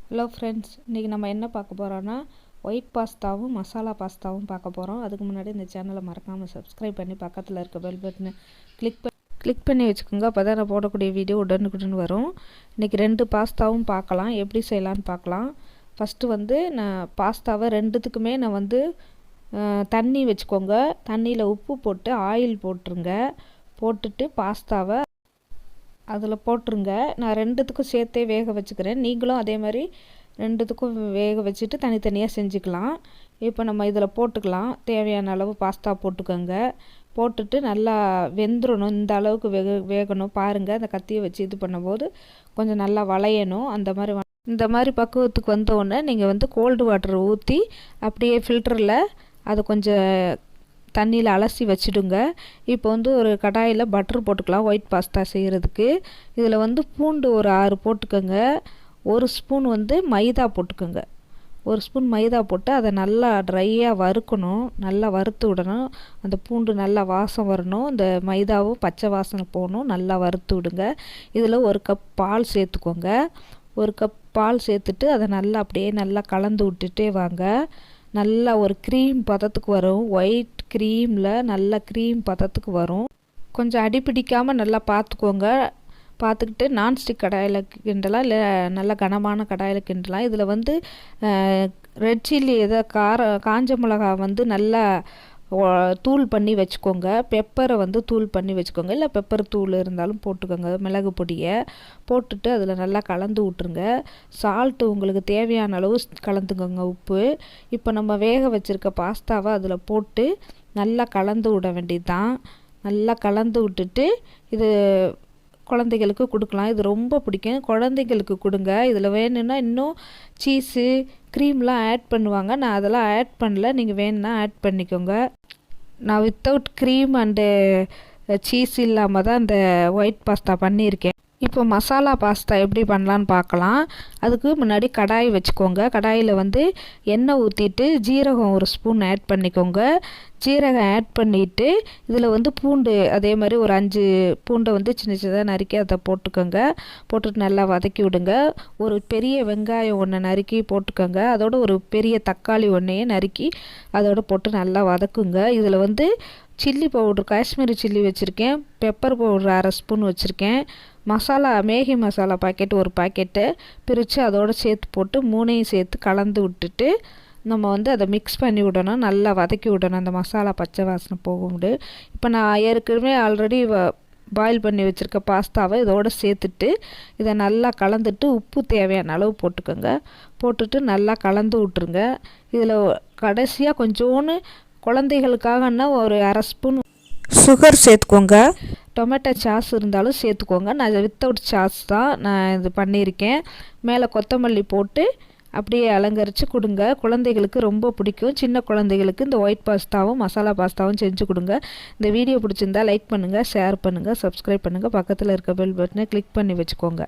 Hello friends, இன்றைக்கி நம்ம என்ன பார்க்க போகிறோன்னா ஒயிட் பாஸ்தாவும் மசாலா பாஸ்தாவும் பார்க்க போகிறோம். அதுக்கு முன்னாடி இந்த சேனலை மறக்காமல் சப்ஸ்கிரைப் பண்ணி பக்கத்தில் இருக்க பெல் பட்டனை கிளிக் பண்ணி வச்சுக்கோங்க. அப்போ தான் நான் போடக்கூடிய வீடியோ உடனுக்குடன் வரும். இன்றைக்கி 2 பாஸ்தாவும் பார்க்கலாம், எப்படி செய்யலான்னு பார்க்கலாம். ஃபஸ்ட்டு நான் பாஸ்தாவை ரெண்டுத்துக்குமே நான் தண்ணி வச்சுக்கோங்க. தண்ணியில் உப்பு போட்டு ஆயில் போட்டுருங்க. போட்டுட்டு பாஸ்தாவை அதில் போட்டுருங்க. நான் ரெண்டுத்துக்கும் சேர்த்தே வேக வச்சுக்கிறேன். நீங்களும் அதே மாதிரி ரெண்டுத்துக்கும் வேக வச்சுட்டு தனித்தனியாக செஞ்சுக்கலாம். இப்போ நம்ம இதில் போட்டுக்கலாம். தேவையான அளவு பாஸ்தா போட்டுக்கோங்க. போட்டுட்டு நல்லா வெந்துடணும். இந்த அளவுக்கு வேகணும். பாருங்கள், அந்த கத்தியை வச்சு இது பண்ணும்போது கொஞ்சம் நல்லா வளையணும். இந்த மாதிரி பக்குவத்துக்கு வந்தோடனே நீங்கள் கோல்டு வாட்டர் ஊற்றி அப்படியே ஃபில்டரில் அதை கொஞ்சம் தண்ணியில் அலசி வச்சுடுங்க. இப்போ ஒரு கடாயில் பட்டர் போட்டுக்கலாம் ஒயிட் பாஸ்தா செய்கிறதுக்கு. இதில் பூண்டு ஒரு 6 போட்டுக்கோங்க. 1 ஸ்பூன் மைதா போட்டுக்கோங்க. 1 ஸ்பூன் மைதா போட்டு அதை நல்லா ட்ரையாக வறுக்கணும். நல்லா வறுத்து விடணும். அந்த பூண்டு நல்லா வாசம் வரணும். இந்த மைதாவும் பச்சை வாசனை போகணும். நல்லா வறுத்து விடுங்க. இதில் 1 கப் பால் சேர்த்துக்கோங்க. 1 கப் பால் சேர்த்துட்டு அதை நல்லா அப்படியே நல்லா கலந்து விட்டுட்டே வாங்க. நல்லா ஒரு க்ரீம் பதத்துக்கு வரும். ஒயிட் க்ரீமில் நல்லா க்ரீம் பதத்துக்கு வரும். கொஞ்சம் அடிப்பிடிக்காமல் நல்லா பார்த்துக்கோங்க. பார்த்துக்கிட்டு நான்ஸ்டிக் கடாயில் கிண்டலாம், இல்லை நல்லா கனமான கடாயில் கிண்டலாம். இதில் ரெட் சில்லி காஞ்ச மிளகா நல்லா தூள் பண்ணி வச்சுக்கோங்க. பெப்பரை தூள் பண்ணி வச்சுக்கோங்க. இல்லை பெப்பர் தூள் இருந்தாலும் போட்டுக்கோங்க. மிளகு பொடியை போட்டுட்டு அதில் நல்லா கலந்து விட்ருங்க. சால்ட்டு உங்களுக்கு தேவையான அளவு கலந்துக்கோங்க. உப்பு. இப்போ நம்ம வேக வச்சுருக்க பாஸ்தாவை அதில் போட்டு நல்லா கலந்து விட வேண்டியது தான். நல்லா கலந்து விட்டுட்டு இது குழந்தைகளுக்கு கொடுக்கலாம். இது ரொம்ப பிடிக்கும். குழந்தைங்களுக்கு கொடுங்க. இதில் வேணும்னா இன்னும் சீஸு க்ரீம்லாம் ஆட் பண்ணுவாங்க. நான் அதெல்லாம் ஆட் பண்ணல. நீங்கள் வேணும்னா ஆட் பண்ணிக்கோங்க. நான் வித்தவுட் க்ரீம் அண்டு சீஸ் இல்லாமல் தான் இந்த ஒயிட் பாஸ்தா பண்ணியிருக்கேன். இப்போ மசாலா பாஸ்தா எப்படி பண்ணலான்னு பார்க்கலாம். அதுக்கு முன்னாடி கடாய் வச்சுக்கோங்க. கடாயில் எண்ணெய் ஊற்றிட்டு ஜீரகம் 1 ஸ்பூன் ஆட் பண்ணிக்கோங்க. ஜீரகம் ஆட் பண்ணிவிட்டு இதில் பூண்டு அதே மாதிரி ஒரு 5 பூண்டை சின்ன சின்னதாக நறுக்கி அதை போட்டுக்கோங்க. போட்டுட்டு நல்லா வதக்கி விடுங்க. ஒரு பெரிய வெங்காயம் 1 நறுக்கி போட்டுக்கோங்க. அதோட ஒரு பெரிய தக்காளி 1 நறுக்கி அதோட போட்டு நல்லா வதக்குங்க. இதில் சில்லி பவுடர் காஷ்மீரி சில்லி வச்சுருக்கேன். பெப்பர் பவுடர் 1/2 ஸ்பூன் வச்சுருக்கேன். Masala Maggi masala packet 1 packet பிரித்து அதோடு சேர்த்து போட்டு 3ஐயும் சேர்த்து கலந்து விட்டுட்டு நம்ம அதை மிக்ஸ் பண்ணி விடணும். நல்லா வதக்கி விடணும். அந்த மசாலா பச்சை வாசனை போகும்டு. இப்போ நான் ஏற்கனவே ஆல்ரெடி பாயில் பண்ணி வச்சுருக்க பாஸ்தாவை இதோடு சேர்த்துட்டு இதை நல்லா கலந்துட்டு உப்பு தேவையான அளவு போட்டுக்கோங்க. போட்டுட்டு நல்லா கலந்து விட்ருங்க. இதில் கடைசியாக கொஞ்சோன்னு குழந்தைகளுக்காகன்னா ஒரு 1/2 ஸ்பூன் சுகர் சேர்த்துக்கோங்க. டொமேட்டோ சாஸ் இருந்தாலும் சேர்த்துக்கோங்க. நான் வித்தவுட் சாஸ் தான் நான் இது பண்ணியிருக்கேன். மேலே கொத்தமல்லி போட்டு அப்படியே அலங்கரித்து கொடுங்க. குழந்தைகளுக்கு ரொம்ப பிடிக்கும். சின்ன குழந்தைகளுக்கு இந்த ஒயிட் பாஸ்தாவும் மசாலா பாஸ்தாவும் செஞ்சு கொடுங்க. இந்த வீடியோ பிடிச்சிருந்தா லைக் பண்ணுங்கள், ஷேர் பண்ணுங்கள், சப்ஸ்கிரைப் பண்ணுங்கள். பக்கத்தில் இருக்க பெல் பட்டனை கிளிக் பண்ணி வச்சுக்கோங்க.